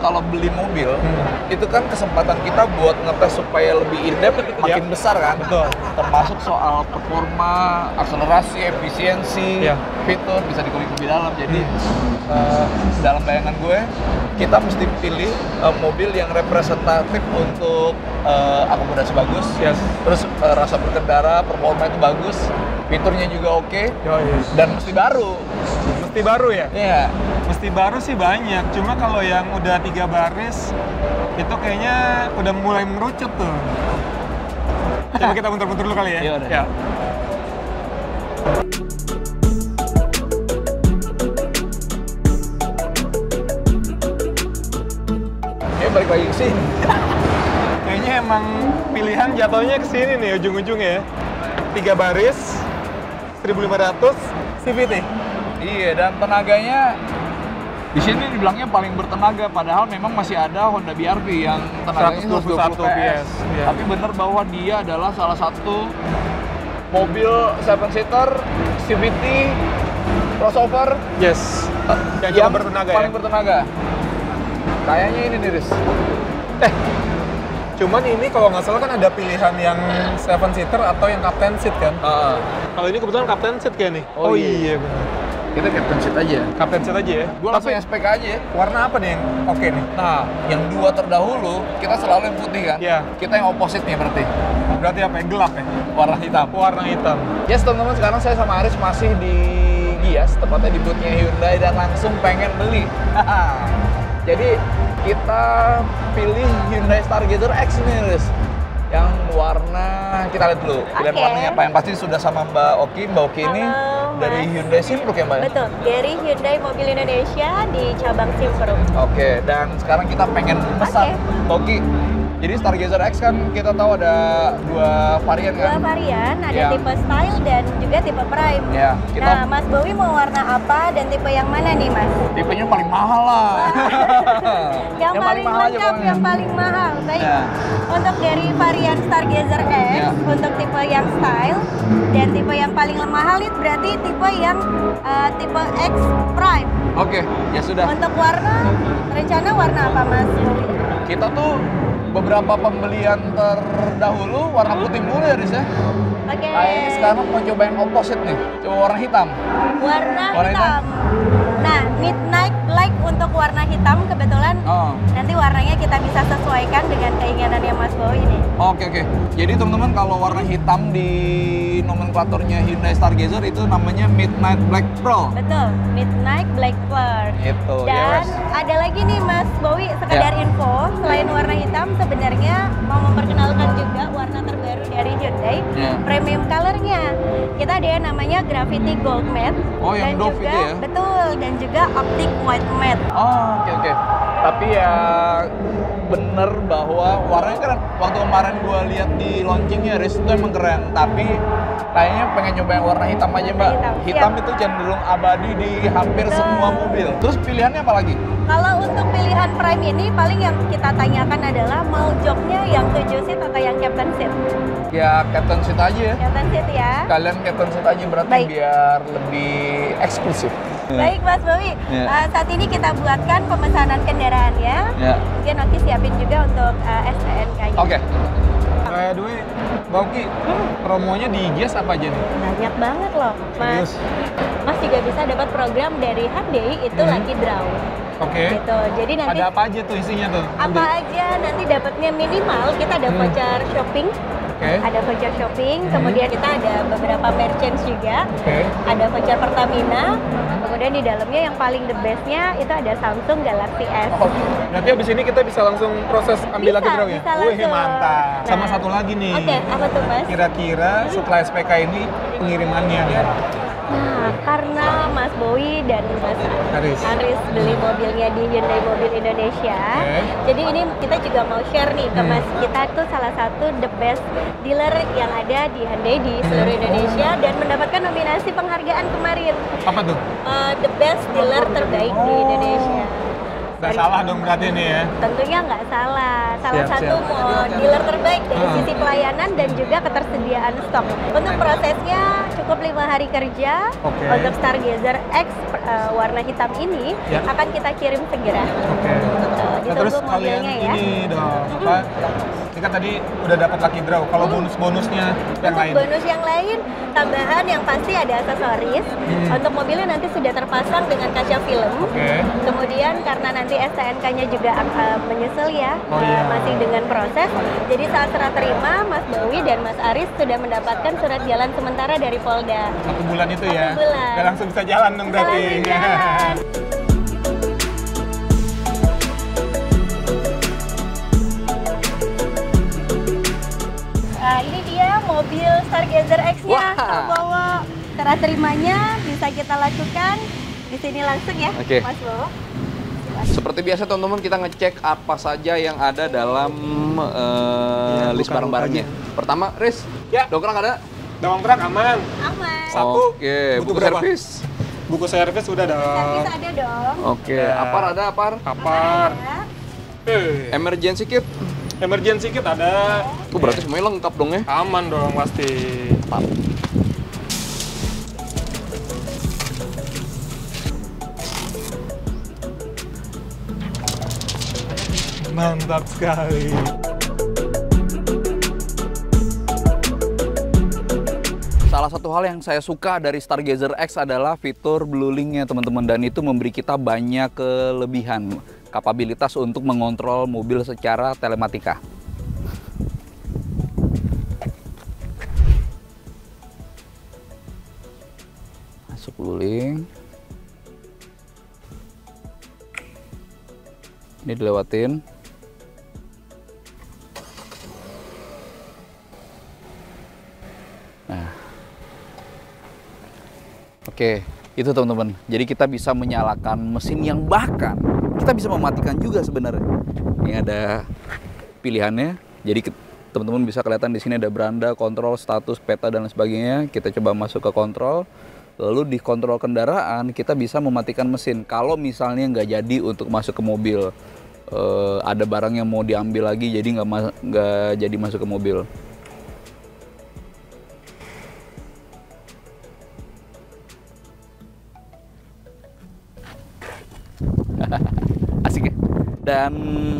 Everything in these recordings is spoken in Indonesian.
kalau beli mobil, itu kan kesempatan kita buat ngetes supaya lebih in-depth makin besar kan. Betul. Termasuk soal performa, akselerasi, efisiensi, fitur bisa dikulik lebih dalam. Jadi dalam bayangan gue, kita mesti pilih mobil yang representatif untuk akomodasi bagus, terus rasa berkendara, performa itu bagus, fiturnya juga oke, dan mesti baru. Mesti baru ya? Iya. Mesti baru sih banyak, cuma kalau yang udah 3 baris itu kayaknya udah mulai mengerucut tuh. Coba kita muter-muter dulu kali ya? Iya udah. Ya. Balik lagi ke sini. Kayaknya emang pilihan jatuhnya ke sini nih ujung-ujungnya ya. 3 baris, 1500 CVT. Iya, dan tenaganya di sini dibilangnya paling bertenaga, padahal memang masih ada Honda BR-V yang tenaganya 121 PS. Iya. Tapi bener bahwa dia adalah salah satu mobil 7-seater CVT crossover Yang yang bertenaga paling bertenaga. Kayaknya ini nih, Riz. Cuman ini kalau nggak salah kan ada pilihan yang 7-seater atau yang captain seat kan? Kalau ini kebetulan captain seat kayak nih. Oh iya benar. Kita captain seat aja. Captain seat aja ya? Gue langsung SPK aja ya. Warna apa nih yang oke nih? Nah, yang 2 terdahulu, kita selalu yang putih kan? Iya. Kita yang opposite nih berarti. Berarti apa yang gelap ya? Warna hitam. Warna hitam. Yes, teman-teman, sekarang saya sama Aris masih di Gias, tepatnya di booth-nya Hyundai, dan langsung pengen beli. Jadi, kita pilih Hyundai Stargazer X nih, Riz. Yang warna, kita lihat dulu pilihan warnanya apa. Yang pasti sudah sama Mbak Oki. Mbak Oki ini dari Hyundai Simpruk ya, Mbak? Betul, dari Hyundai Mobil Indonesia di cabang Simpruk. Oke, dan sekarang kita pengen pesan Mbak Oki. Jadi Stargazer X kan kita tahu ada 2 varian kan? 2 varian, ada tipe Style dan juga tipe Prime. Ya, Nah, Mas Bowie mau warna apa dan tipe yang mana nih, Mas? Tipenya paling mahal lah. yang paling lengkap, yang paling mahal. Baik. Untuk dari varian Stargazer X, untuk tipe yang Style dan tipe yang paling mahal itu berarti tipe yang tipe X Prime. Oke, ya sudah. Untuk warna, rencana warna apa, Mas Bowie? Kita tuh beberapa pembelian terdahulu warna putih mulu ya, Riz ya? Oke. Kayaknya sekarang mau coba yang opposite nih, coba warna hitam. Warna hitam. Nah, Midnight Black untuk warna hitam kebetulan nanti warnanya kita bisa sesuaikan dengan keinginannya Mas Bowie ini. Oke. Jadi teman-teman, kalau warna hitam di nomenklaturnya Hyundai Stargazer itu namanya Midnight Black Pearl. Betul, Midnight Black Pearl. Itu. Dan ada lagi nih Mas Bowie, sekedar info, selain warna hitam sebenarnya mau memperkenalkan juga warna terbaru dari Hyundai, premium colornya. Kita ada yang namanya Gravity Gold Matte. Oh, yang dan Dove juga, itu ya? Betul, dan juga Optic White Matte. Oh, oke. Tapi ya bener bahwa warnanya keren. Waktu kemarin gua lihat di launchingnya, Riz, itu emang keren. Tapi kayaknya pengen nyoba yang warna hitam aja, Mbak. Hitam itu cenderung abadi di hampir semua mobil. Terus pilihannya apa lagi? Kalau untuk pilihan Prime ini, paling yang kita tanyakan adalah mau joknya yang 7 seat atau yang captain seat? Ya, captain seat aja ya. Captain seat ya. Kalian captain seat aja berarti biar lebih eksklusif. Baik Mas Bowie, saat ini kita buatkan pemesanan kendaraannya. Mungkin Oki siapin juga untuk STNK-nya. Oke. Dwi, Mbak Oki, promonya di Gias apa aja nih? Banyak banget loh, Mas. Mas juga bisa dapat program dari Hyundai, itu Lucky Draw. Oke. Gitu. Jadi nanti ada apa aja tuh isinya tuh? Apa aja nanti dapatnya minimal kita ada voucher shopping. Ada voucher shopping, kemudian kita ada beberapa merchants juga. Ada voucher Pertamina. Kemudian di dalamnya yang paling the bestnya itu ada Samsung Galaxy S. Berarti abis ini kita bisa langsung proses ambil Lucky Draw ya? Wih, mantap. Sama satu lagi nih. Oke, apa tuh Mas? Kira-kira setelah SPK ini pengirimannya. Nah, karena Mas Bowie dan Mas Aris beli mobilnya di Hyundai Mobil Indonesia, jadi ini kita juga mau share nih ke Mas, kita tuh salah satu the best dealer yang ada di Hyundai di seluruh Indonesia dan mendapatkan nominasi penghargaan kemarin. Apa tuh? The best dealer terbaik di Indonesia. Nggak salah dong berarti ini ya? Tentunya nggak salah. Salah satu dealer terbaik dari sisi pelayanan dan juga ketersediaan stok. Untuk prosesnya cukup 5 hari kerja. Untuk Stargazer X warna hitam ini akan kita kirim segera. Nah, Terus kalian mobilnya ya. ini dong, apa? Ini kan tadi udah dapat lucky draw. Kalau bonus-bonusnya yang lain? Bonus yang lain, tambahan yang pasti ada aksesoris. Untuk mobilnya nanti sudah terpasang dengan kaca film. Kemudian karena nanti STNK-nya juga menyusul ya, masih dengan proses. Jadi saat serah terima, Mas Bowie dan Mas Aris sudah mendapatkan surat jalan sementara dari Polda. 1 bulan itu ya? 1 bulan. Udah langsung bisa jalan dong berarti. Jalan. Nah, ini dia mobil Stargazer X-nya. Bawa serah terimanya bisa kita lakukan di sini langsung ya, Mas Bowo. Seperti biasa teman-teman, kita ngecek apa saja yang ada dalam list barang-barangnya. Pertama, Riz, dongkrak ada? Dongkrak aman. Aman. Satu. Buku servis. Buku servis udah dong. Servis ada dong. Apar ada, apar? Apar. Emergency kit. Emergency kit ada. Berarti semuanya lengkap dong ya? Aman dong pasti. Mantap sekali. Salah satu hal yang saya suka dari Stargazer X adalah fitur Blue Link-nya teman-teman, dan itu memberi kita banyak kelebihan, kapabilitas untuk mengontrol mobil secara telematika. Masuk Blue Link. Ini dilewatin. Nah. Oke, itu teman-teman. Jadi kita bisa menyalakan mesin yang bahkan kita bisa mematikan juga sebenarnya. Ini ada pilihannya. Jadi teman-teman bisa kelihatan di sini ada beranda, kontrol, status, peta dan sebagainya. Kita coba masuk ke kontrol. Lalu di kontrol kendaraan kita bisa mematikan mesin. Kalau misalnya nggak jadi untuk masuk ke mobil, ada barang yang mau diambil lagi, jadi nggak jadi masuk ke mobil. Asik ya? Dan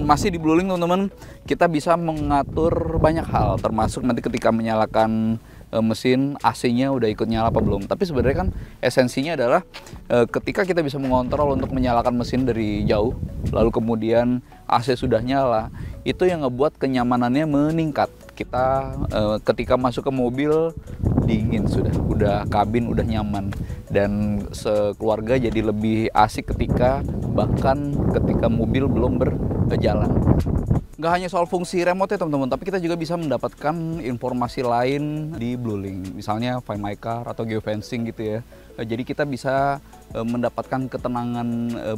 masih di Blue Link teman-teman, kita bisa mengatur banyak hal, termasuk nanti ketika menyalakan mesin, AC-nya udah ikut nyala apa belum. Tapi sebenarnya kan esensinya adalah ketika kita bisa mengontrol untuk menyalakan mesin dari jauh, lalu kemudian AC sudah nyala, itu yang ngebuat kenyamanannya meningkat. Kita ketika masuk ke mobil dingin udah kabin udah nyaman, dan sekeluarga jadi lebih asik bahkan ketika mobil belum berjalan. Nggak hanya soal fungsi remote ya teman-teman, tapi kita juga bisa mendapatkan informasi lain di Blue Link, misalnya Find My Car atau geofencing gitu ya. Jadi kita bisa mendapatkan ketenangan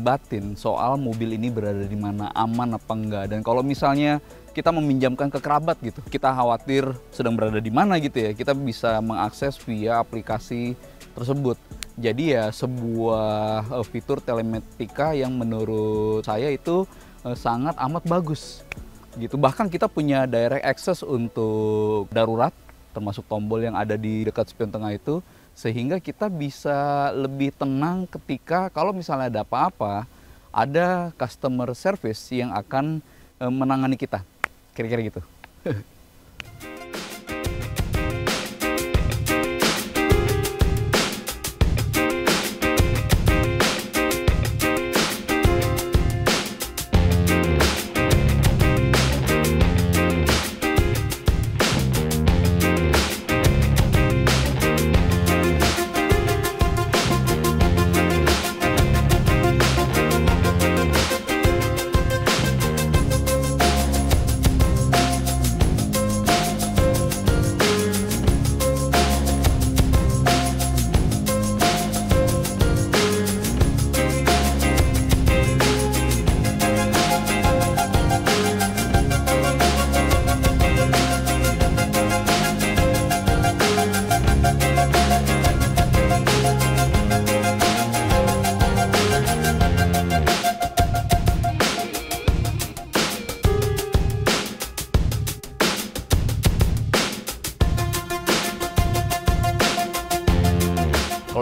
batin soal mobil ini berada di mana, aman apa enggak. Dan kalau misalnya kita meminjamkan ke kerabat gitu, kita khawatir sedang berada di mana gitu ya, kita bisa mengakses via aplikasi tersebut. Jadi ya sebuah fitur telematika yang menurut saya itu sangat amat bagus gitu. Bahkan kita punya direct access untuk darurat, termasuk tombol yang ada di dekat spion tengah itu, sehingga kita bisa lebih tenang ketika kalau misalnya ada apa-apa, ada customer service yang akan menangani kita, kira-kira gitu.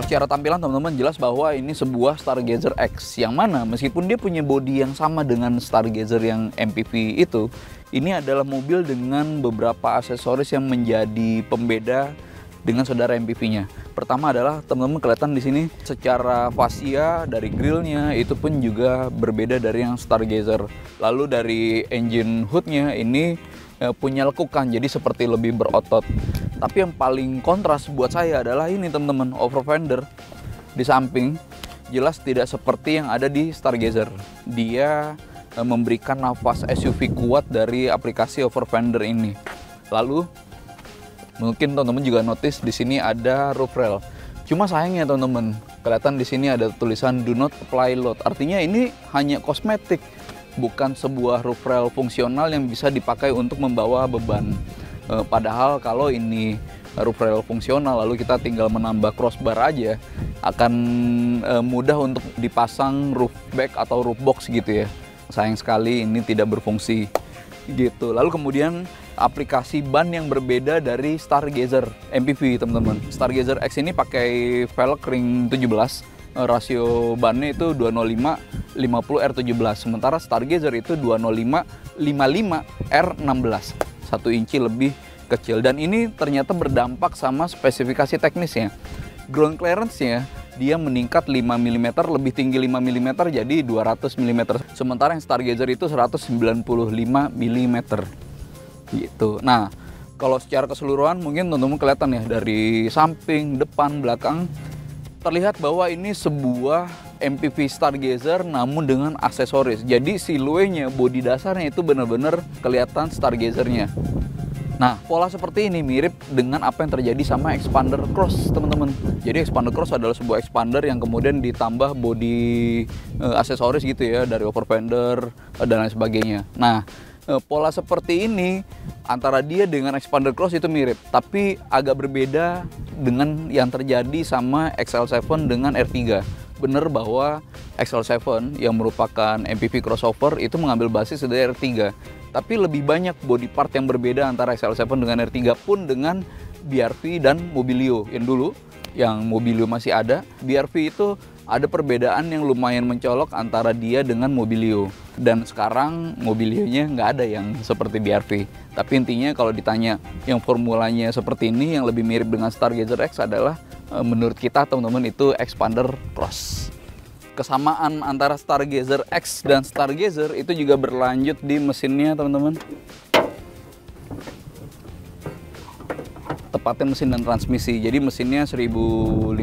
secara tampilan teman-teman jelas bahwa ini sebuah Stargazer X, yang mana meskipun dia punya bodi yang sama dengan Stargazer yang MPV itu, ini adalah mobil dengan beberapa aksesoris yang menjadi pembeda dengan saudara MPV-nya. Pertama adalah teman-teman kelihatan di sini secara fascia dari grillnya itu pun juga berbeda dari yang Stargazer. Lalu dari engine hoodnya ini punya lekukan, jadi seperti lebih berotot. Tapi yang paling kontras buat saya adalah ini teman-teman, over fender di samping jelas tidak seperti yang ada di Stargazer. Dia memberikan nafas SUV kuat dari aplikasi over fender ini. Lalu mungkin teman-teman juga notice di sini ada roof rail. Cuma sayangnya teman-teman, kelihatan di sini ada tulisan do not apply load. Artinya ini hanya kosmetik, bukan sebuah roof rail fungsional yang bisa dipakai untuk membawa beban. Padahal kalau ini roof rail fungsional lalu kita tinggal menambah crossbar aja, akan mudah untuk dipasang roof back atau roof box gitu ya. Sayang sekali ini tidak berfungsi gitu. Lalu kemudian aplikasi ban yang berbeda dari Stargazer MPV teman-teman. Stargazer X ini pakai velg ring 17, rasio bannya itu 205 50 R17, sementara Stargazer itu 205 55 R16, 1 inci lebih kecil. Dan ini ternyata berdampak sama spesifikasi teknisnya. Ground clearance-nya dia meningkat 5 mm, lebih tinggi 5 mm jadi 200 mm, sementara yang Stargazer itu 195 mm gitu. Nah, kalau secara keseluruhan mungkin teman-teman kelihatan ya dari samping, depan, belakang, terlihat bahwa ini sebuah MPV Stargazer namun dengan aksesoris. Jadi siluetnya, bodi dasarnya itu benar-benar kelihatan Stargazer-nya. Nah, pola seperti ini mirip dengan apa yang terjadi sama Expander Cross, teman-teman. Jadi Expander Cross adalah sebuah expander yang kemudian ditambah bodi aksesoris gitu ya, dari over fender dan lain sebagainya. Nah, pola seperti ini antara dia dengan Expander Cross itu mirip, tapi agak berbeda dengan yang terjadi sama XL7 dengan R3. Benar bahwa XL7 yang merupakan MPV crossover itu mengambil basis dari R3, tapi lebih banyak body part yang berbeda antara XL7 dengan R3 pun dengan BRV dan Mobilio. Yang dulu yang Mobilio masih ada, BRV itu ada perbedaan yang lumayan mencolok antara dia dengan Mobilio. Dan sekarang Mobilionya nggak ada yang seperti BRV. Tapi intinya kalau ditanya yang formulanya seperti ini, yang lebih mirip dengan Stargazer X adalah menurut kita teman-teman itu Expander Cross. Kesamaan antara Stargazer X dan Stargazer itu juga berlanjut di mesinnya teman-teman. Tepatnya mesin dan transmisi. Jadi mesinnya 1500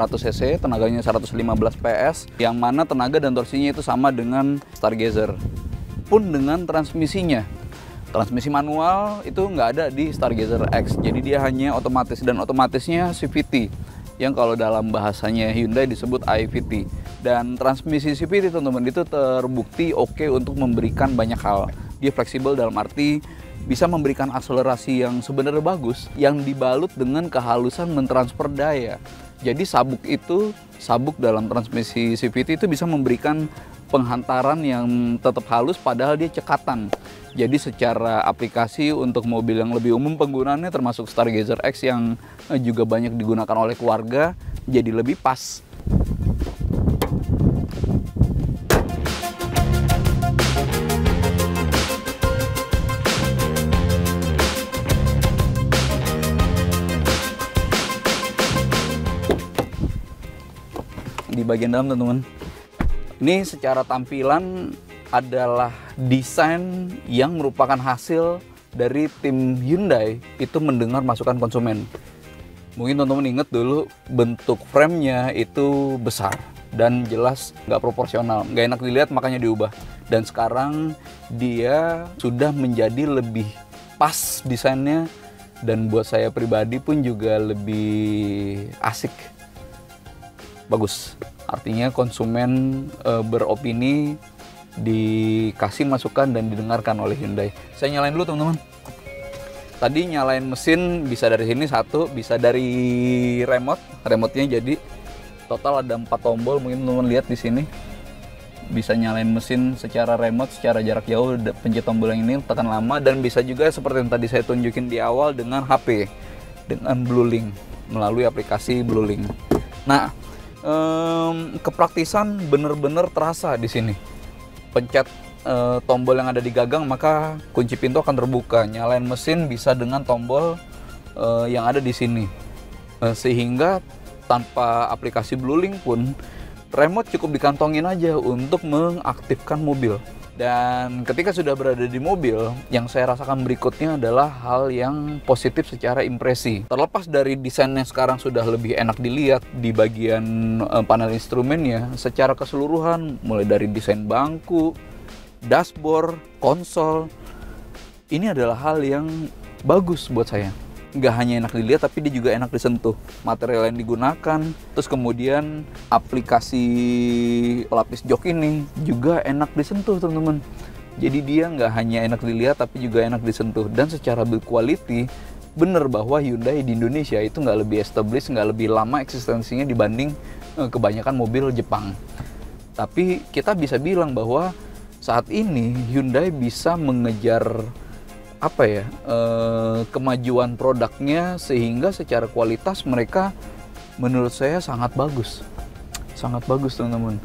cc, tenaganya 115 PS, yang mana tenaga dan torsinya itu sama dengan Stargazer. Pun dengan transmisinya. Transmisi manual itu nggak ada di Stargazer X, jadi dia hanya otomatis, dan otomatisnya CVT, yang kalau dalam bahasanya Hyundai disebut iVT. Dan transmisi CVT teman-teman itu terbukti oke untuk memberikan banyak hal. Dia fleksibel dalam arti bisa memberikan akselerasi yang sebenarnya bagus, yang dibalut dengan kehalusan mentransfer daya. Jadi sabuk dalam transmisi CVT itu bisa memberikan penghantaran yang tetap halus padahal dia cekatan. Jadi secara aplikasi untuk mobil yang lebih umum penggunaannya termasuk Stargazer X yang juga banyak digunakan oleh keluarga, jadi lebih pas. Di bagian dalam teman-teman, ini secara tampilan adalah desain yang merupakan hasil dari tim Hyundai itu mendengar masukan konsumen. Mungkin teman-teman ingat dulu bentuk framenya itu besar dan jelas nggak proporsional, nggak enak dilihat, makanya diubah. Dan sekarang dia sudah menjadi lebih pas desainnya, dan buat saya pribadi pun juga lebih asik. Bagus, artinya konsumen beropini, dikasih masukan dan didengarkan oleh Hyundai. Saya nyalain dulu teman-teman. Tadi nyalain mesin bisa dari sini satu, bisa dari remote-nya, jadi total ada 4 tombol. Mungkin teman-teman lihat di sini bisa nyalain mesin secara remote, secara jarak jauh, pencet tombol yang ini tekan lama, dan bisa juga seperti yang tadi saya tunjukin di awal dengan HP, dengan BlueLink, melalui aplikasi BlueLink. Nah, kepraktisan bener-bener terasa di sini. Pencet tombol yang ada di gagang, maka kunci pintu akan terbuka. Nyalain mesin bisa dengan tombol yang ada di sini. Sehingga tanpa aplikasi BlueLink pun, remote cukup dikantongin aja untuk mengaktifkan mobil. Dan ketika sudah berada di mobil, yang saya rasakan berikutnya adalah hal yang positif secara impresi. Terlepas dari desainnya sekarang sudah lebih enak dilihat di bagian panel instrumennya, secara keseluruhan mulai dari desain bangku, dashboard, konsol, ini adalah hal yang bagus buat saya. Nggak hanya enak dilihat, tapi dia juga enak disentuh. Material yang digunakan, terus kemudian aplikasi pelapis jok ini juga enak disentuh, teman-teman. Jadi dia nggak hanya enak dilihat, tapi juga enak disentuh. Dan secara build quality, bener bahwa Hyundai di Indonesia itu nggak lebih established, nggak lebih lama eksistensinya dibanding kebanyakan mobil Jepang. Tapi kita bisa bilang bahwa saat ini Hyundai bisa mengejar kemajuan produknya, sehingga secara kualitas mereka menurut saya sangat bagus, teman-teman.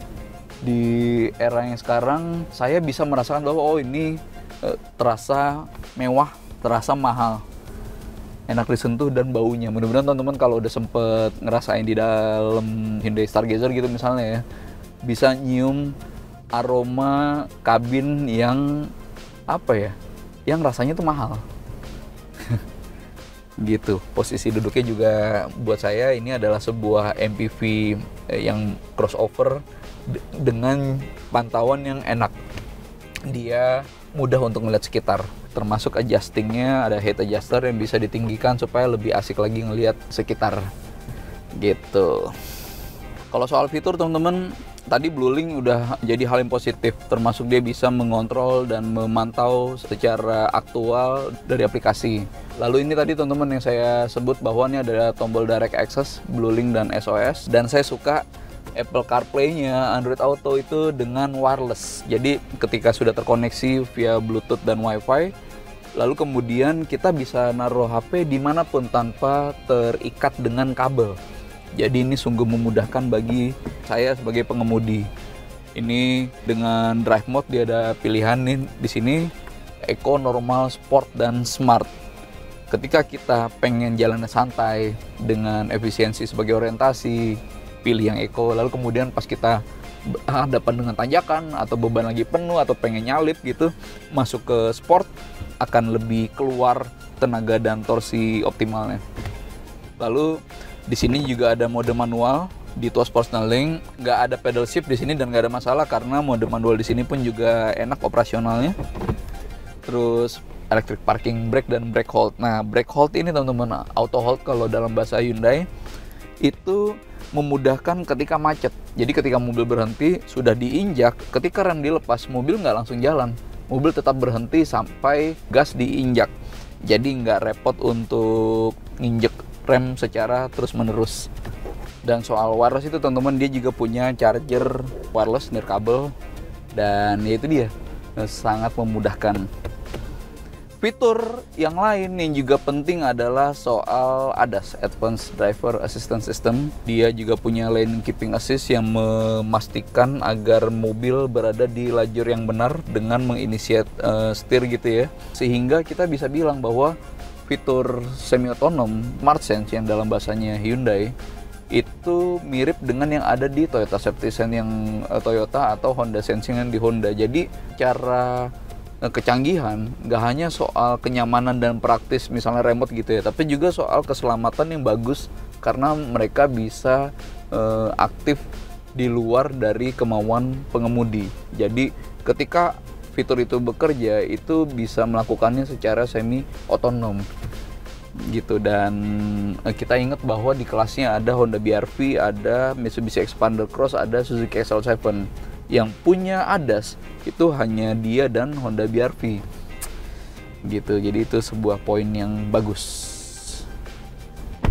Di era yang sekarang saya bisa merasakan bahwa ini terasa mewah, terasa mahal, enak disentuh, dan baunya mudah-mudahan teman-teman kalau udah sempet ngerasain di dalam Hyundai Stargazer gitu misalnya ya, bisa nyium aroma kabin yang yang rasanya tuh mahal. Gitu. Posisi duduknya juga buat saya ini adalah sebuah MPV yang crossover dengan pantauan yang enak. Dia mudah untuk melihat sekitar, termasuk adjustingnya, ada head adjuster yang bisa ditinggikan supaya lebih asik lagi ngelihat sekitar. Gitu. Kalau soal fitur, teman-teman, tadi BlueLink udah jadi hal yang positif, termasuk dia bisa mengontrol dan memantau secara aktual dari aplikasi. Lalu ini tadi teman-teman yang saya sebut bahwa ini ada tombol direct access, BlueLink dan SOS, dan saya suka Apple CarPlay-nya, Android Auto itu dengan wireless. Jadi ketika sudah terkoneksi via Bluetooth dan Wi-Fi, lalu kemudian kita bisa naruh HP dimanapun tanpa terikat dengan kabel. Jadi ini sungguh memudahkan bagi saya sebagai pengemudi. Ini dengan drive mode dia ada pilihan nih di sini, Eco, Normal, Sport, dan Smart. Ketika kita pengen jalannya santai dengan efisiensi sebagai orientasi, pilih yang Eco. Lalu kemudian pas kita berhadapan dengan tanjakan atau beban lagi penuh atau pengen nyalip gitu, masuk ke Sport, akan lebih keluar tenaga dan torsi optimalnya. Lalu di sini juga ada mode manual di Tuas Personaling, nggak ada pedal shift di sini dan nggak ada masalah karena mode manual di sini pun juga enak operasionalnya. Terus electric parking brake dan brake hold. Nah, brake hold ini teman-teman, auto hold kalau dalam bahasa Hyundai itu memudahkan ketika macet. Jadi ketika mobil berhenti sudah diinjak, ketika rem dilepas mobil nggak langsung jalan, mobil tetap berhenti sampai gas diinjak. Jadi nggak repot untuk nginjek rem secara terus-menerus. Dan soal wireless itu teman-teman, dia juga punya charger wireless nirkabel, dan ya itu dia, sangat memudahkan. Fitur yang lain yang juga penting adalah soal ADAS, Advanced Driver Assistance System. Dia juga punya lane keeping assist yang memastikan agar mobil berada di lajur yang benar dengan menginitiate setir gitu ya. Sehingga kita bisa bilang bahwa fitur semi-otonom Smart Sense yang dalam bahasanya Hyundai itu mirip dengan yang ada di Toyota Safety Sense yang Toyota atau Honda Sensing yang di Honda. Jadi cara kecanggihan nggak hanya soal kenyamanan dan praktis misalnya remote gitu ya, tapi juga soal keselamatan yang bagus karena mereka bisa aktif di luar dari kemauan pengemudi. Jadi ketika fitur itu bekerja, itu bisa melakukannya secara semi otonom gitu. Dan kita ingat bahwa di kelasnya ada Honda BR-V, ada Mitsubishi Xpander Cross, ada Suzuki SL7. Yang punya ADAS itu hanya dia dan Honda BR-V gitu. Jadi itu sebuah poin yang bagus.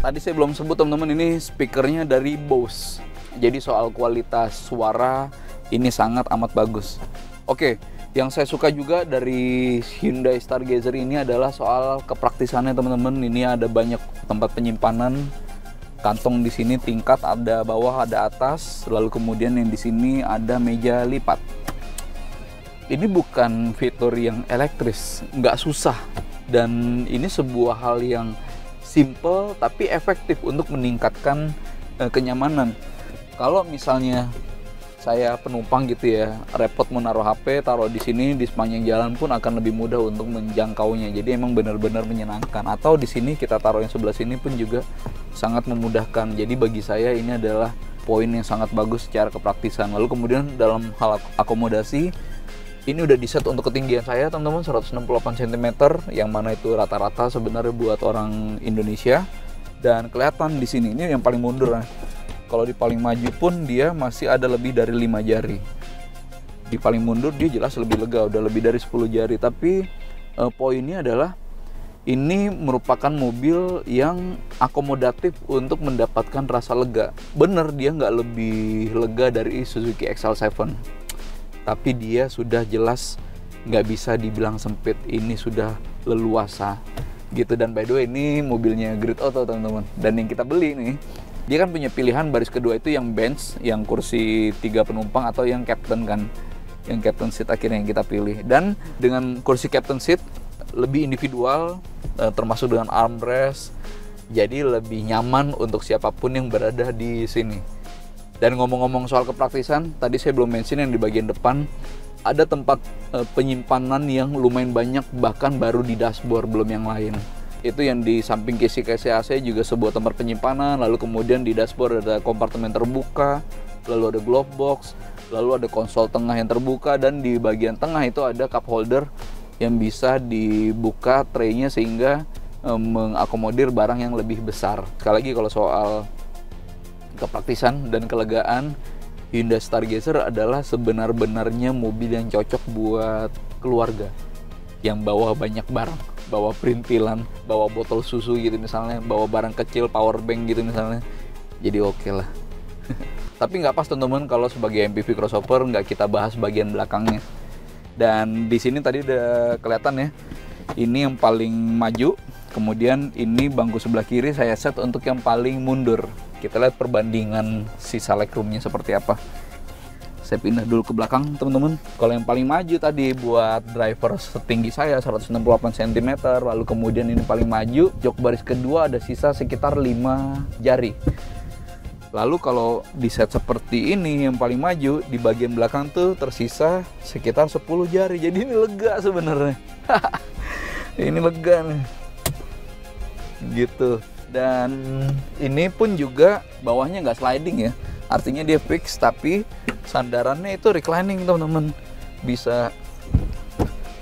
Tadi saya belum sebut teman-teman, ini speakernya dari Bose. Jadi soal kualitas suara ini sangat amat bagus. Oke, yang saya suka juga dari Hyundai Stargazer ini adalah soal kepraktisannya teman-teman. Ini ada banyak tempat penyimpanan kantong di sini tingkat, ada bawah, ada atas, lalu kemudian yang di sini ada meja lipat. Ini bukan fitur yang elektris, nggak susah, dan ini sebuah hal yang simple tapi efektif untuk meningkatkan kenyamanan. Kalau misalnya saya penumpang gitu ya, repot mau naruh HP, taruh di sini di sepanjang jalan pun akan lebih mudah untuk menjangkaunya. Jadi emang benar-benar menyenangkan. Atau di sini kita taruh yang sebelah sini pun juga sangat memudahkan. Jadi bagi saya ini adalah poin yang sangat bagus secara kepraktisan. Lalu kemudian dalam hal akomodasi, ini udah diset untuk ketinggian saya teman-teman, 168 cm, yang mana itu rata-rata sebenarnya buat orang Indonesia. Dan kelihatan di sini ini yang paling mundur. Kalau di paling maju pun dia masih ada lebih dari 5 jari. Di paling mundur dia jelas lebih lega, udah lebih dari 10 jari. Tapi poinnya adalah ini merupakan mobil yang akomodatif untuk mendapatkan rasa lega. Bener, dia nggak lebih lega dari Suzuki XL7. Tapi dia sudah jelas nggak bisa dibilang sempit, ini sudah leluasa gitu. Dan by the way ini mobilnya Grid Auto teman-teman. Dan yang kita beli nih, dia kan punya pilihan baris kedua itu yang bench, yang kursi 3 penumpang, atau yang captain kan. Yang captain seat akhirnya yang kita pilih. Dan dengan kursi captain seat lebih individual, termasuk dengan armrest, jadi lebih nyaman untuk siapapun yang berada di sini. Dan ngomong-ngomong soal kepraktisan, tadi saya belum mention yang di bagian depan ada tempat penyimpanan yang lumayan banyak, bahkan baru di dashboard, belum yang lain. Itu yang di samping kisi AC juga sebuah tempat penyimpanan, lalu kemudian di dashboard ada kompartemen terbuka, lalu ada glove box, lalu ada konsol tengah yang terbuka, dan di bagian tengah itu ada cup holder yang bisa dibuka traynya sehingga mengakomodir barang yang lebih besar. Sekali lagi kalau soal kepraktisan dan kelegaan, Hyundai Stargazer adalah sebenar-benarnya mobil yang cocok buat keluarga yang bawa banyak barang, bawa perintilan, bawa botol susu gitu misalnya, bawa barang kecil, power bank gitu misalnya, jadi oke lah. Tapi nggak pas teman-teman kalau sebagai MPV crossover nggak kita bahas bagian belakangnya. Dan di sini tadi udah kelihatan ya, ini yang paling maju, kemudian ini bangku sebelah kiri saya set untuk yang paling mundur. Kita lihat perbandingan sisa legroomnya seperti apa. Saya pindah dulu ke belakang teman-teman. Kalau yang paling maju tadi buat driver setinggi saya 168 cm, lalu kemudian ini paling maju, jok baris kedua ada sisa sekitar 5 jari. Lalu kalau di set seperti ini yang paling maju, di bagian belakang tuh tersisa sekitar 10 jari. Jadi ini lega sebenarnya. Ini lega nih. Gitu. Dan ini pun juga bawahnya nggak sliding ya. Artinya dia fix, tapi sandarannya itu reclining teman-teman. Bisa.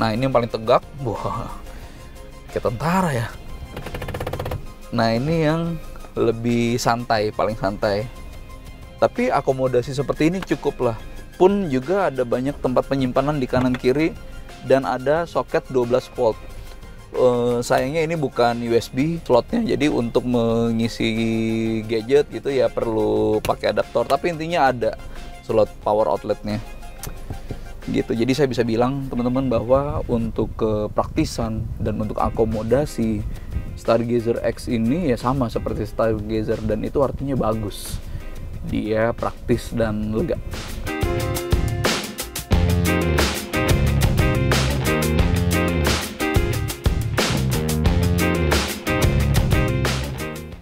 Nah ini yang paling tegak. Wah, kayak tentara ya. Nah ini yang lebih santai, paling santai. Tapi akomodasi seperti ini cukup lah. Pun juga ada banyak tempat penyimpanan di kanan kiri dan ada soket 12 volt. Sayangnya ini bukan USB slotnya, jadi untuk mengisi gadget gitu ya perlu pakai adaptor. Tapi intinya ada slot power outletnya. Gitu. Jadi saya bisa bilang teman-teman bahwa untuk kepraktisan dan untuk akomodasi, Stargazer X ini ya sama seperti Stargazer, dan itu artinya bagus. Dia praktis dan lega.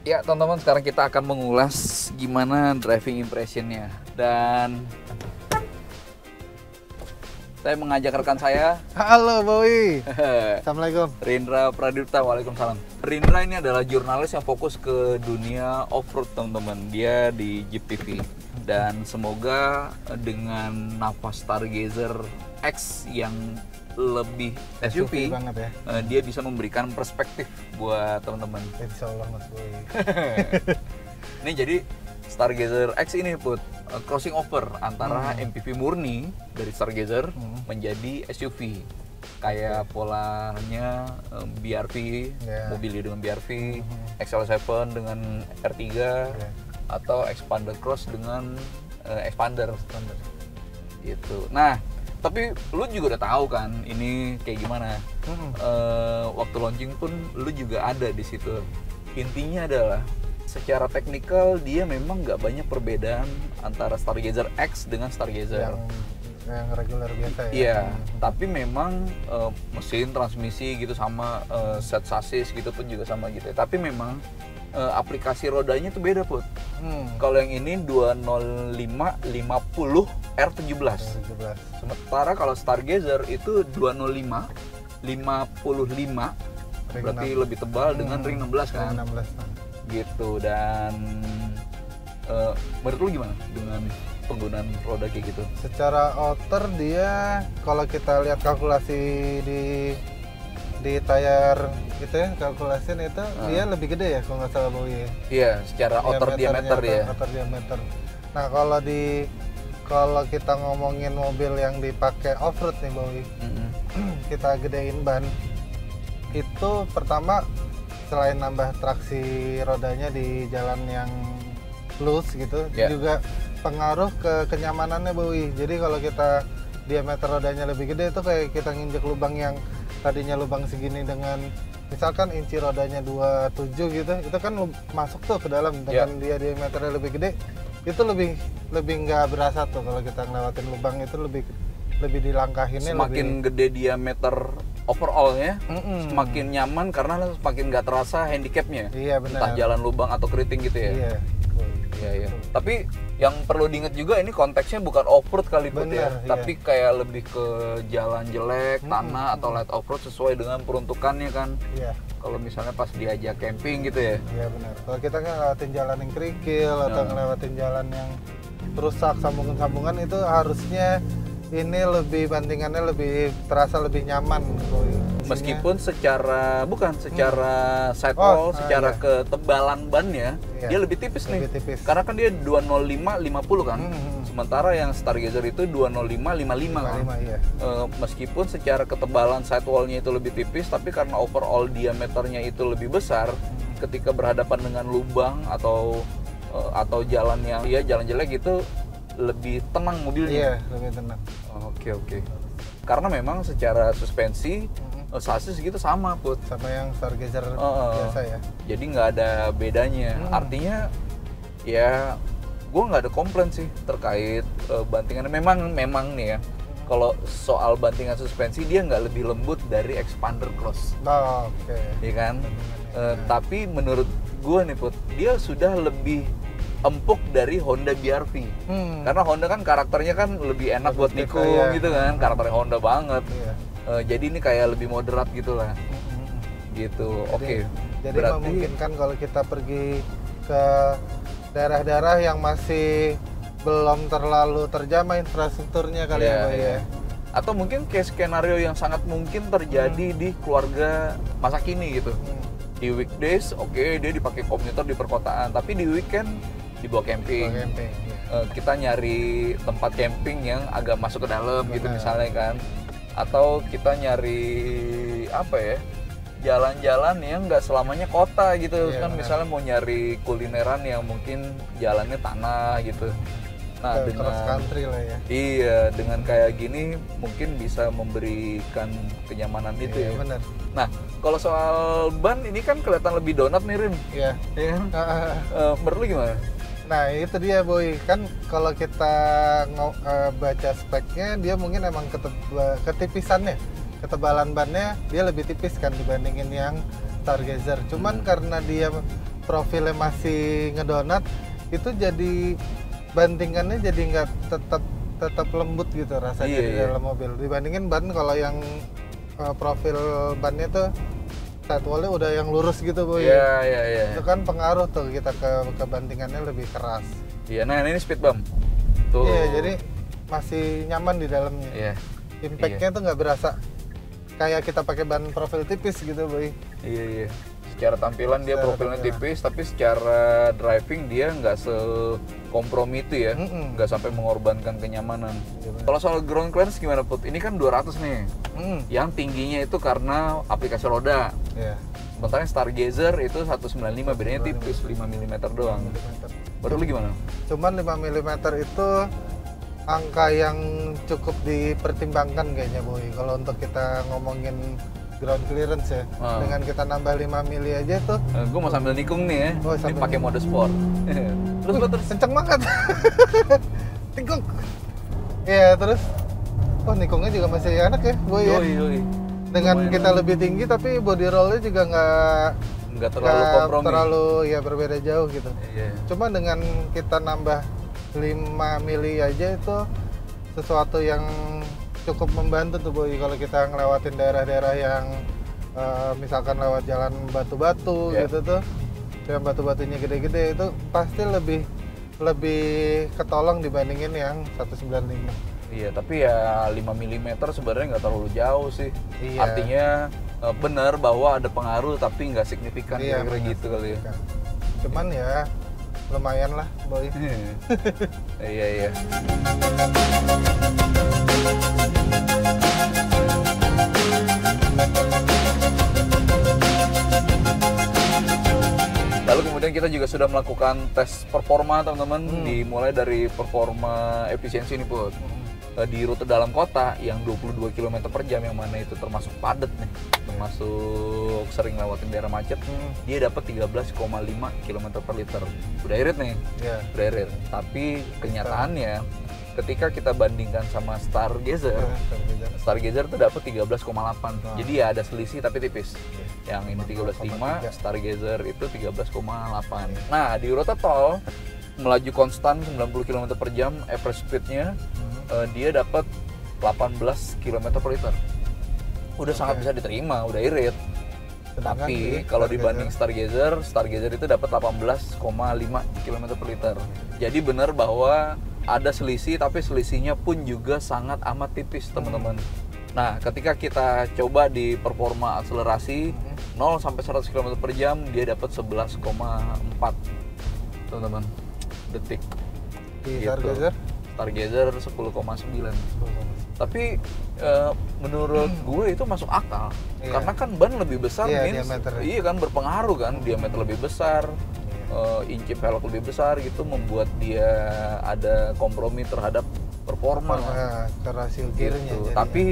Ya teman-teman, sekarang kita akan mengulas gimana driving impressionnya. Dan saya mengajak rekan saya. Halo Bowie. Assalamualaikum. Rindra Pradipta. Waalaikumsalam. Rindra ini adalah jurnalis yang fokus ke dunia off-road teman-teman. Dia di Jeep TV. Dan semoga dengan nafas Stargazer X yang lebih SUV banget ya, dia bisa memberikan perspektif buat teman-teman. Insya Allah Mas Bowie. Ini jadi Stargazer X ini put crossing over antara MPV murni dari Stargazer menjadi SUV. Kayak polanya BRV, mobil dengan BRV, XL7 dengan R3, atau Expander Cross dengan Expander. Gitu. Nah, tapi lu juga udah tahu kan ini kayak gimana. Waktu launching pun lu juga ada di situ. Intinya adalah Secara teknikal dia memang nggak banyak perbedaan antara Stargazer X dengan Stargazer. Yang reguler biasa ya? Iya, tapi memang mesin, transmisi gitu sama, set sasis gitu pun juga sama gitu ya. Tapi memang aplikasi rodanya tuh beda, Put. Kalau yang ini 205/50 R17. Sementara kalau Stargazer itu 205/55, berarti lebih tebal dengan ring 16 kan? Ring 16. Gitu. Dan menurut lu gimana dengan penggunaan roda kayak gitu? Secara outer dia, kalau kita lihat kalkulasi di tayar gitu ya, kalkulasiin itu dia lebih gede ya kalau nggak salah Bowie. Iya, secara outer diameter ya. Outer diameter. Nah kalau kita ngomongin mobil yang dipakai off-road nih Bowie, kita gedein ban, itu pertama selain nambah traksi rodanya di jalan yang loose gitu, juga pengaruh ke kenyamanannya Bowie. Jadi kalau kita diameter rodanya lebih gede itu kayak kita nginjek lubang yang tadinya lubang segini dengan misalkan inci rodanya 27 gitu, itu kan masuk tuh ke dalam dengan dia diameternya lebih gede, itu lebih nggak berasa tuh kalau kita ngelewatin lubang itu lebih dilangkahinnya. Semakin gede diameter overallnya, semakin nyaman karena semakin nggak terasa handicapnya. Iya benar. Entah jalan lubang atau keriting gitu ya. Iya. Iya. Tapi yang perlu diingat juga ini konteksnya bukan off-road kali Put ya, tapi kayak lebih ke jalan jelek, tanah atau light off-road sesuai dengan peruntukannya kan. Iya. Kalau misalnya pas diajak camping gitu ya. Iya benar. Kalau kita ngelewatin jalan yang kerikil atau ngelewatin jalan yang rusak sambungan-sambungan, itu harusnya ini bandingannya lebih terasa lebih nyaman. Meskipun secara sidewall, secara ketebalan bannya dia lebih tipis nih. Karena kan dia 205/50 kan. Sementara yang Stargazer itu 205/55 kan. Iya. Meskipun secara ketebalan sidewallnya itu lebih tipis, tapi karena overall diameternya itu lebih besar, ketika berhadapan dengan lubang atau jalan yang jalan jelek gitu, lebih tenang mobilnya. Iya, lebih tenang. Oke. Karena memang secara suspensi sasis gitu sama Put, sama yang Stargazer biasa ya. Jadi nggak ada bedanya. Artinya ya gue nggak ada komplain sih terkait bantingannya. Memang nih ya, kalau soal bantingan suspensi dia nggak lebih lembut dari Expander Cross. Oke. Iya kan? Tapi menurut gue nih Put, dia sudah lebih empuk dari Honda BR-V. Karena Honda kan karakternya kan lebih enak buat nikung gitu kan, karakternya Honda banget. Jadi ini kayak lebih moderat gitu lah. Gitu. Oke. Jadi memungkinkan kalau kita pergi ke daerah-daerah yang masih belum terlalu terjamah infrastrukturnya kali ya. Atau mungkin kayak skenario yang sangat mungkin terjadi di keluarga masa kini gitu. Di weekdays dia dipakai komuter di perkotaan, tapi di weekend dibawa camping. Kita nyari tempat camping yang agak masuk ke dalam gitu misalnya kan. Atau kita nyari jalan-jalan yang nggak selamanya kota gitu kan. Misalnya mau nyari kulineran yang mungkin jalannya tanah gitu. Nah, dengan cross country lah ya. Iya, dengan kayak gini mungkin bisa memberikan kenyamanan itu ya. Benar. Nah, kalau soal ban ini kan kelihatan lebih donat nih Rim. Iya. Iya kan? Menurut lu gimana? Nah itu dia Boy, kan kalau kita baca speknya dia mungkin emang ketipisannya, ketebalan bannya dia lebih tipis kan dibandingin yang Stargazer. Cuman karena dia profilnya masih ngedonat, itu jadi bantingannya jadi nggak tetap lembut gitu rasanya di dalam mobil. Dibandingin ban kalau yang profil bannya tuh sidewall-nya udah yang lurus gitu Boy. Iya. Itu kan pengaruh tuh kita ke bantingannya lebih keras. Iya, nah ini speed bump. Tuh. Iya, jadi masih nyaman di dalamnya. Iya. Impact-nya tuh nggak berasa kayak kita pakai ban profil tipis gitu Boy. Iya. Secara tampilan dia profilnya tipis, tapi secara driving dia nggak sekompromi itu ya, nggak sampai mengorbankan kenyamanan. Kalau soal ground clearance gimana Put? Ini kan 200 nih, yang tingginya itu karena aplikasi roda. Sementara Stargazer itu 195, bedanya tipis 5 mm doang. Menurut lu gimana? Cuman 5 mm itu angka yang cukup dipertimbangkan kayaknya Boy. Kalau untuk kita ngomongin ground clearance ya. Dengan kita nambah 5 mili aja tuh. Gue mau sambil nikung nih ya. Ini pakai mode sport. terus kenceng banget. Tikung. Iya, terus nikungnya juga masih enak ya, Boy ya. Dengan lumayan kita lebih tinggi tapi body rollnya juga nggak terlalu kompromi. Terlalu ya berbeda jauh gitu. Cuma dengan kita nambah 5 mili aja itu sesuatu yang cukup membantu tuh Boy kalau kita ngelewatin daerah-daerah yang misalkan lewat jalan batu-batu gitu tuh, yang batu-batunya gede-gede itu pasti lebih ketolong dibandingin yang 195. Iya, tapi ya 5 mm sebenarnya nggak terlalu jauh sih. Artinya benar bahwa ada pengaruh tapi nggak signifikan, kira-kira gitu kali ya. Cuman ya lumayan lah Boy. Iya. Lalu kemudian kita juga sudah melakukan tes performa teman-teman, dimulai dari performa efisiensi ini Put. Di rute dalam kota yang 22 km per jam, yang mana itu termasuk padat nih, termasuk sering lewatin daerah macet, dia dapat 13,5 km per liter. Udah irit nih, udah irit. Tapi kenyataannya ketika kita bandingkan sama Stargazer itu dapat 13,8. Jadi ya ada selisih tapi tipis. Yang ini 13,5, Stargazer itu 13,8. Nah, di rute tol melaju konstan 90 km per jam, average speednya dia dapat 18 km per liter. Udah sangat bisa diterima, udah irit. Tapi kalau dibanding Stargazer itu dapat 18,5 km per liter. Jadi benar bahwa ada selisih, tapi selisihnya pun juga sangat amat tipis teman-teman. Nah, ketika kita coba di performa akselerasi 0 sampai 100 km per jam, dia dapat 11,4 teman-teman detik. Di gitu. Stargazer 10,9. Tapi menurut gue itu masuk akal. Karena kan ban lebih besar, iya kan, berpengaruh kan, diameter lebih besar, inci velg lebih besar gitu, membuat dia ada kompromi terhadap performa. Rasio gearnya. Gitu. Tapi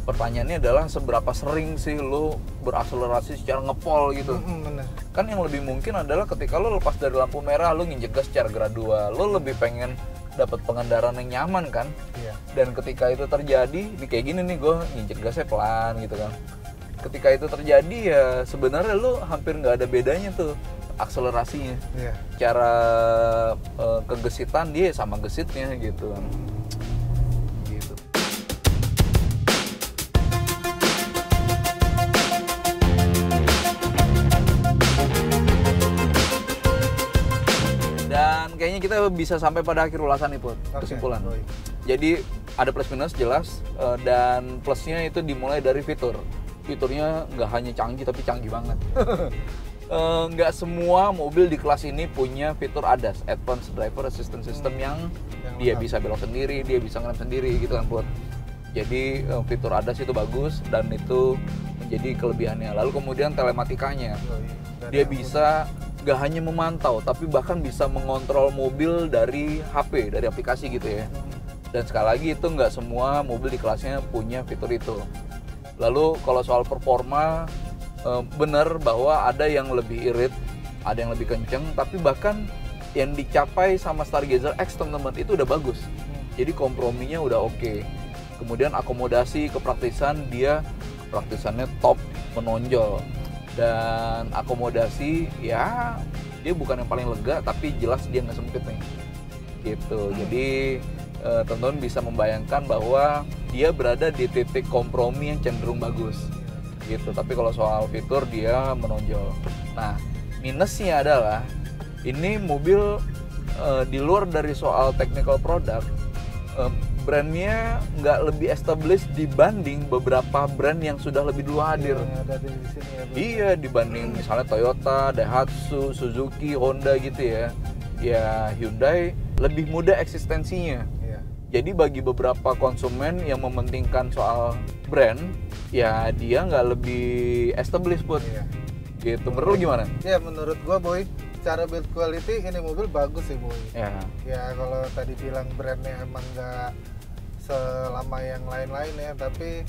pertanyaannya adalah seberapa sering sih lo berakselerasi secara ngepol gitu. Bener. Kan yang lebih mungkin adalah ketika lo lepas dari lampu merah, lo nginjek gas secara gradual, lo lebih pengen dapat pengendaraan yang nyaman kan. Dan ketika itu terjadi, ini kayak gini nih, gue nginjek gasnya pelan gitu kan. Ketika itu terjadi ya sebenarnya lo hampir nggak ada bedanya tuh akselerasinya. Cara kegesitan dia sama gesitnya gitu kan. Gitu. Dan kayaknya kita bisa sampai pada akhir ulasan nih Put, kesimpulan. Jadi ada plus minus jelas, dan plusnya itu dimulai dari fitur. Fiturnya nggak hanya canggih tapi canggih banget. Nggak semua mobil di kelas ini punya fitur ADAS, Advanced Driver Assistance System, yang dia bisa belok sendiri, dia bisa ngerem sendiri gitu kan Put. Jadi fitur ADAS itu bagus dan itu menjadi kelebihannya. Lalu kemudian telematikanya, dia bisa gak hanya memantau, tapi bahkan bisa mengontrol mobil dari HP, dari aplikasi gitu ya. Dan sekali lagi itu nggak semua mobil di kelasnya punya fitur itu. Lalu kalau soal performa, benar bahwa ada yang lebih irit, ada yang lebih kenceng, tapi bahkan yang dicapai sama Stargazer X teman-teman itu udah bagus. Jadi komprominya udah oke. Kemudian akomodasi, kepraktisan, praktisannya top, menonjol. Dan akomodasi ya dia bukan yang paling lega, tapi jelas dia nggak sempit nih gitu. Jadi teman-teman bisa membayangkan bahwa dia berada di titik kompromi yang cenderung bagus gitu. Tapi kalau soal fitur dia menonjol. Nah, minusnya adalah ini mobil di luar dari soal technical product, brandnya nggak lebih established dibanding beberapa brand yang sudah lebih dulu hadir. Iya, dibanding misalnya Toyota, Daihatsu, Suzuki, Honda gitu ya. Ya Hyundai lebih muda eksistensinya. Jadi bagi beberapa konsumen yang mementingkan soal brand, ya dia nggak lebih established Put. Gitu. Menurut gimana? Ya menurut gua Boy, secara build quality ini mobil bagus sih Boy. Ya kalau tadi bilang brandnya emang nggak selama yang lain-lain ya, tapi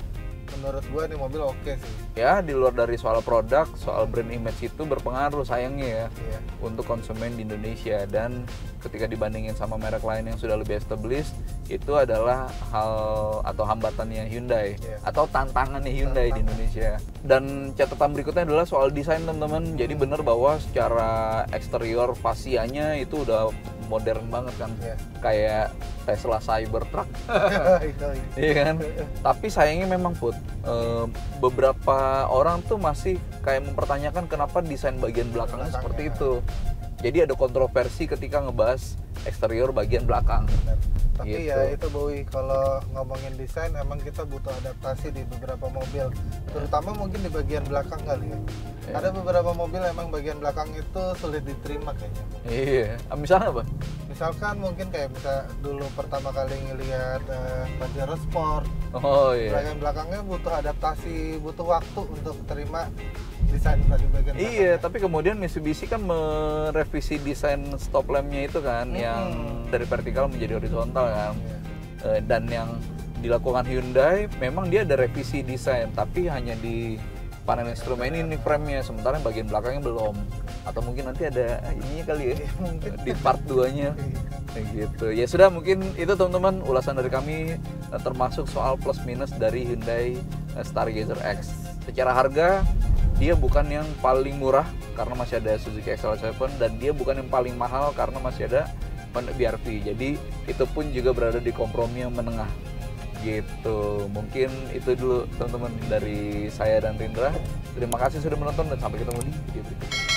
menurut gua nih mobil oke sih. Ya, di luar dari soal produk, soal brand image itu berpengaruh sayangnya ya untuk konsumen di Indonesia. Dan ketika dibandingin sama merek lain yang sudah lebih established, itu adalah hal atau hambatannya Hyundai atau tantangannya Hyundai di Indonesia. Dan catatan berikutnya adalah soal desain, teman-teman. Jadi benar bahwa secara eksterior fasianya itu udah modern banget kan, kayak Tesla Cybertruck. Iya kan? Tapi sayangnya memang Put, beberapa orang tuh masih kayak mempertanyakan kenapa desain bagian belakangnya seperti itu. Jadi ada kontroversi ketika ngebahas eksterior bagian belakang. Tapi ya itu Bowie, kalau ngomongin desain emang kita butuh adaptasi di beberapa mobil, terutama mungkin di bagian belakang kali ya. Ada beberapa mobil emang bagian belakang itu sulit diterima kayaknya. Iya, misalnya apa? Misalkan mungkin kayak dulu pertama kali ngelihat Pajero Sport. Bagian belakangnya butuh adaptasi, butuh waktu untuk terima desain dari bagian belakang. Iya, tapi kemudian Mitsubishi kan merevisi desain stop lampnya itu kan, yang dari vertikal menjadi horizontal kan. Dan yang dilakukan Hyundai memang dia ada revisi desain, tapi hanya di panel instrumen ini frame-nya, sementara yang bagian belakangnya belum. Atau mungkin nanti ada ininya kali ya, di part 2-nya. Gitu. Ya sudah, mungkin itu teman-teman ulasan dari kami termasuk soal plus minus dari Hyundai Stargazer X. Secara harga dia bukan yang paling murah karena masih ada Suzuki XL7, dan dia bukan yang paling mahal karena masih ada Honda BR-V. Jadi itu pun juga berada di kompromi yang menengah. Gitu. Mungkin itu dulu teman-teman dari saya dan Rindra. Terima kasih sudah menonton dan sampai ketemu di video berikutnya.